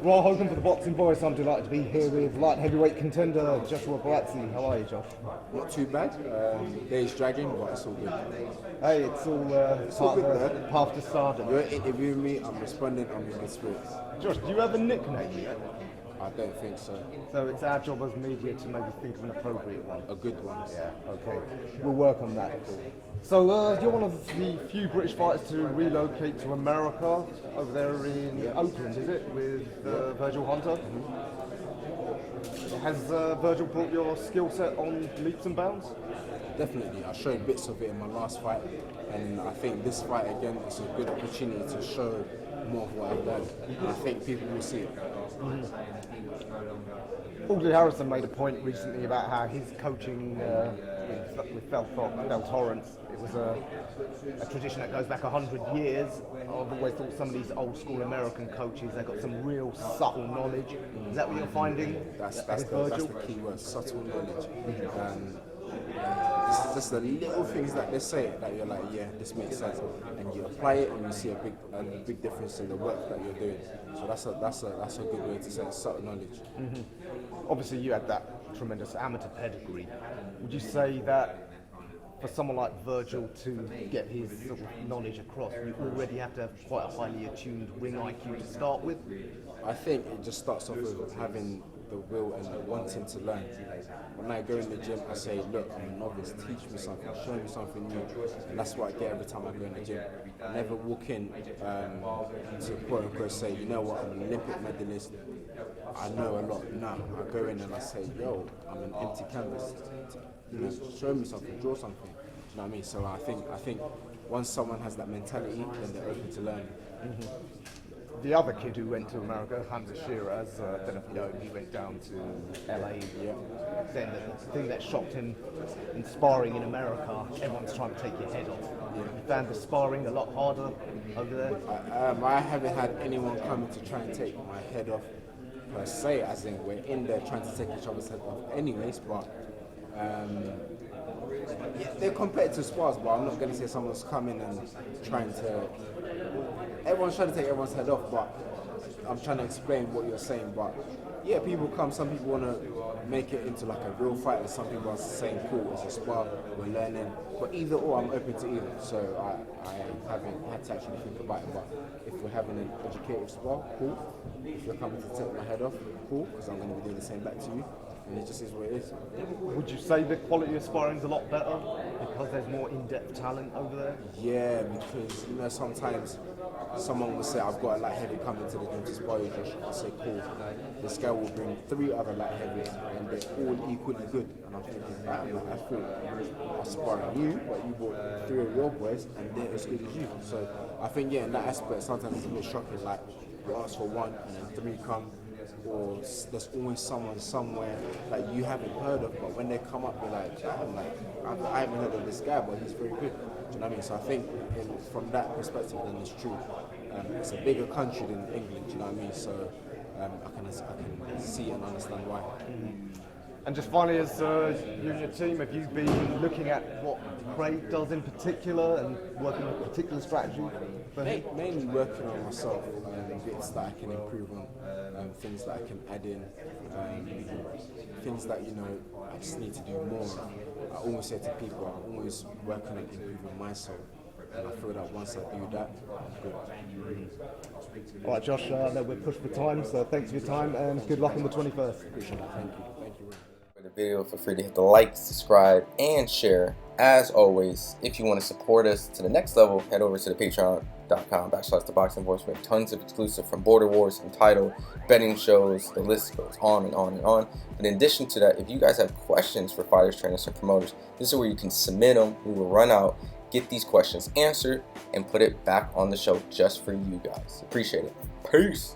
Well, Hogan for the Boxing Voice. I'm delighted to be here with light heavyweight contender Joshua Buatsi. How are you, Josh? Not too bad. Day's dragging, but it's all good. Hey, it's all part of the path to stardom. You're interviewing me, I'm responding, I'm in good spirits. Josh, do you have a nickname yet? I don't think so. So it's our job as media to maybe think of an appropriate one. A good one. Yeah, okay. We'll work on that. So you're one of the few British fighters to relocate to America, over there in Oakland, is it, with Virgil Hunter? Has Virgil brought your skill set on leaps and bounds? Definitely. I showed bits of it in my last fight, and I think this fight again is a good opportunity to show more of what I've done. I think people will see it. Audley Harrison made a point recently about how his coaching with Phil Torrance, it was a tradition that goes back 100 years. I've always thought some of these old school American coaches, they've got some real subtle knowledge. Is that what you're finding? That's the key word, subtle knowledge. Just the little things that they say that you're like, yeah, this makes sense, and you apply it and you see a big difference in the work that you're doing. So that's a good way to say it, subtle knowledge. Mm-hmm. Obviously, you had that tremendous amateur pedigree. Would you say that for someone like Virgil to get his sort of knowledge across, you already have to have quite a highly attuned ring IQ to start with? I think it just starts off with having the will and the wanting to learn. When I go in the gym, I say, look, I'm a novice, teach me something, show me something new. And that's what I get every time I go in the gym. I never walk in to quote unquote say, you know what, I'm an Olympic medalist, I know a lot. No, I go in and I say, yo, I'm an empty canvas. You know, show me something, draw something. You know what I mean? So I think once someone has that mentality, then they're open to learning. Mm-hmm. The other kid who went to America, Hamza Shiraz, I don't know if you know, he went down to LA. Yeah. Then the thing that shocked him in sparring in America, everyone's trying to take your head off. Yeah. You found the sparring a lot harder over there? I haven't had anyone coming to try and take my head off per se, as in we're in there trying to take each other's head off anyways, but they're competitive spars, but I'm not going to say someone's coming and trying to... Everyone's trying to take everyone's head off, but I'm trying to explain what you're saying. But yeah, people come, some people want to make it into like a real fight, and some people are saying, cool, it's a spar, we're learning. But either or, I'm open to either. So I haven't had to actually think about it. But if we're having an educated spar, cool. If you're coming to take my head off, cool, because I'm going to be doing the same back to you. And it just is what it is. Would you say the quality of sparring is a lot better because there's more in-depth talent over there? Yeah, because you know sometimes someone will say, I've got a light heavy coming to the gym to spar you, Josh. I'll say, cool. This guy will bring 3 other light heavies and they're all equally good. And I'm thinking, I thought I was sparring you, but you brought 3 of your boys and they're as good as you. So I think, yeah, in that aspect, sometimes it's a bit shocking. Like, you ask for 1 and then 3 come. Or there's always someone somewhere that you haven't heard of, but when they come up, you're like, I haven't heard of this guy, but he's very good. Do you know what I mean? So I think from that perspective, then it's true. It's a bigger country than England. Do you know what I mean? So I can see and understand why. Mm-hmm. And just finally, as you and your team, have you been looking at what Craig does in particular and working on a particular strategy? Mainly working on myself, bits that I can improve on, things that I can add in, things that, you know, I just need to do more of. I always say to people, I'm always working on improving myself. And I feel that once I do that, I'm good. All right, Josh, I know we're pushed for time, so thanks for your time and good luck on the 21st. Appreciate it. Thank you. For the video, feel free to hit the like, subscribe, and share. As always, if you want to support us to the next level, head over to the patreon.com/ThaBoxingVoice. We have tons of exclusive from Border Wars, entitled betting shows. The list goes on and on and on. But in addition to that, if you guys have questions for fighters, trainers, and promoters, this is where you can submit them. We will run out, get these questions answered, and put it back on the show just for you guys. Appreciate it. Peace.